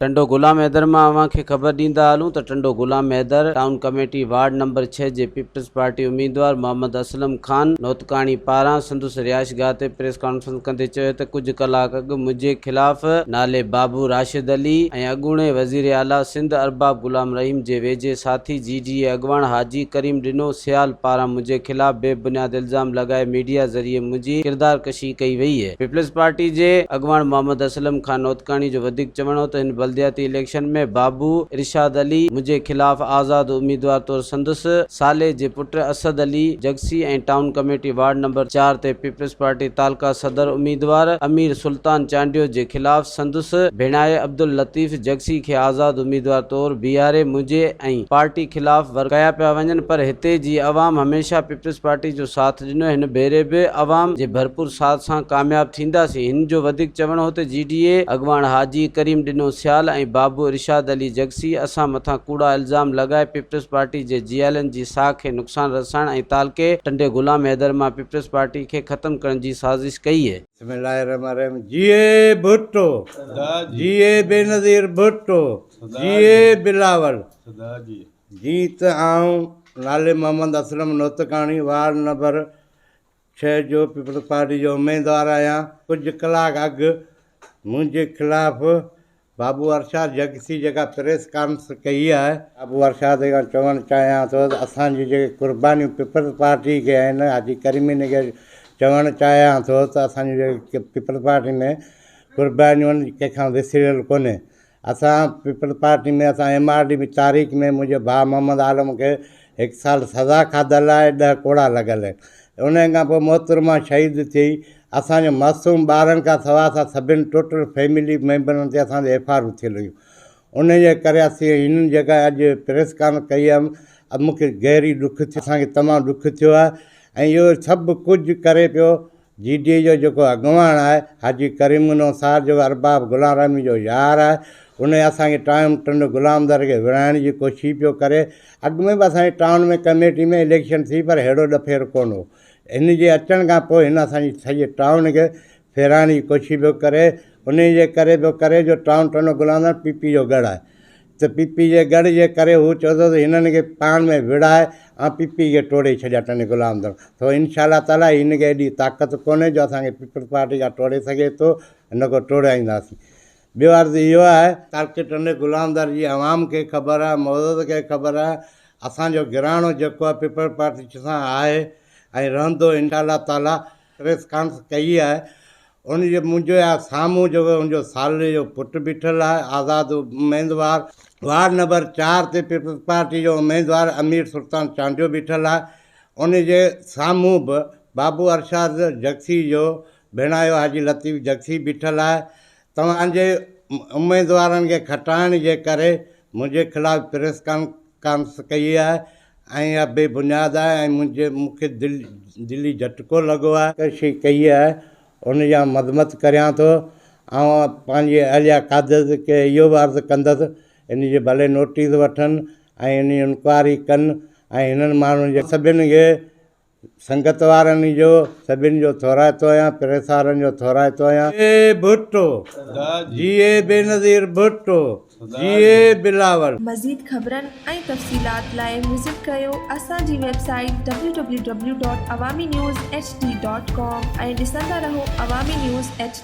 टंडो गुलाम हैदर मां अवां खे ख़बर ॾींदा हलूं त Tando Ghulam Haider town committee ward number 6 जे पीपल्स पार्टी उम्मीदवार मोहम्मद असलम खान नौतकानी पारां संदुस रिहाइशगाह ते प्रेस कॉन्फ्रेंस कंदे चयो त कुछ कलाक अॻु मुंहिंजे ख़िलाफ़ नाले बाबू राशिद अली ऐं अॻूणे वज़ीर आला सिंध अरबाब गुलाम रहीम जे वेझे साथी GDA अॻवान हाजी करीम ॾिनो सियाल पारां मुंहिंजे ख़िलाफ़ बेबुनियाद इल्ज़ाम लॻाए मीडिया ज़रिए मुंहिंजी किरदार कशी कई वई आहे। पीपल्स पार्टी जे अॻवान मोहम्मद असलम खान नौतकानी जो वधीक चवण हो त हिन बल्दियाती इलेक्शन में बाबू इरशाद अली मुझे खिलाफ आज़ाद उम्मीदवार तौर संदुस साले जे पुट असद अली जगसी ऐं टाउन कमेटी वार्ड नंबर 4 ते पीपल्स पार्टी तालका सदर उम्मीदवार अमीर सुल्तान चांडियो जे खिलाफ संदुस भेणाए अब्दुल लतीफ़ जगसी खे आज़ाद उम्मीदवार तौर बीहारे मुझे ऐं पार्टी खिलाफ वर्क कया पिया वञनि, पर हिते जी अवाम हमेशा पीपल्स पार्टी जो साथ ॾिनो। हिन भेरे बि अवाम जे भरपूर साथ सां कामयाब थींदासीं। हिन जो वधीक चवण हो त GDA अॻवान हाजी करीम ॾिनो सियाल ऐं बाबू इरशाद अली जगसी असां मथां कूड़ा इल्ज़ाम लॻाए पीपल्स पार्टी जे GLN जी साह खे नुक़सान रसाइण ऐं तालके टंडे गुलाम हैदर मां पीपल्स पार्टी खे ख़त्म करण जी साज़िश कई है। बिस्मिल्लाहिर्रहमानिर्रहीम। GA Bhutto, GA Benazir Bhutto, GA Bilawal जीत आऊं नाले मोहम्मद असलम नौतकानी वार्ड नंबर 6 जो पीपल्स पार्टी जो उम्मीदवार आहियां। कुछ कलाक अॻु मुंहिंजे खिलाफ़ बाबू अरशाद जगसी जेका प्रेस कॉन्फ्रेंस कई आहे, बाबू अरशाद खां चवणु चाहियां थो त असांजी जेके कुर्बानियूं पीपल्स पार्टी खे आहिनि, हाजी करीमी खे चवणु चाहियां थो त असांजी जेके पीपल्स पार्टी में कुर्बानियूं आहिनि कंहिंखां विसरियल कोन्हे। असां पीपल्स पार्टी में असां MRD में तारीख़ में मुंहिंजे भाउ मोहम्मद आलम खे 1 साल सज़ा खाधल आहे, 10 कोड़ा लॻल आहिनि। उन खां पोइ मोहतरमा शहीद थी। असांजे मासूम ॿारनि खां सवाइ असां सभिनि टोटल फैमिली मेंबरनि ते असांजे FIR थियल हुयूं। उन जे करे असीं हिननि जेका अॼु प्रेस कॉन्फ्रेंस कई आहे, मूंखे गहरी ॾुख थियो, असांखे तमामु ॾुख थियो आहे। ऐं इहो सभु कुझु करे पियो GDA जो जेको अॻवान आहे हाजी करीम सार जो अरबाब गुलाम रहीम जो यार आहे। उन असांखे टाउन टंडो गुलामदर खे विराइण जी कोशिशि पियो करे। अॻु में बि असांजे टाउन में कमेटी में इलेक्शन थी, पर अहिड़ो ॾफेर कोन हो। हिन जे अचण खां पोइ हिन असांजी सॼे टाउन खे फेराइण जी कोशिशि पियो करे। उन जे करे पियो करे जो टाउन टंडो गुलामदर PP जो गढ़ आहे, त PP जे गढ़ जे करे हू चवंदो त हिननि खे पाण में विड़ाए ऐं PP खे टोड़े छॾिया टंडे गुलामदर। तो इनशा ताला हिनखे एॾी ताक़त कोन्हे जो असांखे पीपल्स पार्टी खां टोड़े सघे थो, हिन खां टोड़ाईंदासीं। ॿियो अर्ज़ु इहो आहे ताकि टंडे गुलामदर जी आवाम खे ख़बर आहे, मौजूद खे ख़बर आहे, असांजो गिराणो जेको आहे पीपल्स पार्टी सां आहे ऐं रहंदो इनशा ताला। प्रेस कॉन्फ्रेंस कई आहे, उनजे मुंहिंजो साम्हूं जेको मुंहिंजो साले जो पुटु बीठल आहे, आज़ाद उम्मीदवार वार्ड नंबर 4 ते पीपल्स पार्टी जो उम्मीदवार अमीर सुल्तान चांडियो बीठल आहे। उनजे साम्हूं बि बाबू अरशाद जगसी जो भेणायो हाजी लतीफ़ जगसी बीठल आहे। तव्हांजे उम्मीदवारनि खे खटाइण जे करे मुंहिंजे ख़िलाफ़ु प्रेस कॉन्फ्रेंस कई आहे ऐं इहा बेबुनियाद आहे ऐं मूंखे दिली झटको लॻो आहे, कोशिशि कई आहे। उन जा मज़मत करियां थो ऐं पंहिंजी अहलिया क़ादत खे इहो बि अर्ज़ु कंदुसि इन जी भले नोटिस वठनि ऐं इन इंक्वायरी कनि ऐं हिननि माण्हुनि जे सभिनि खे संगत वारनि जो सभिनि जो थोराइतो आहियां, प्रेस वारनि जो थोराइतो आहियां। GA Bhutto, GA Benazir Bhutto, GA Bilawal. मज़ीद ख़बरनि ऐं तफ़सीलात लाइ विज़िट कयो असांजी वेबसाइट www.awamiNewsHD.com ऐं ॾिसंदा रहो अवामी न्यूज़ HD।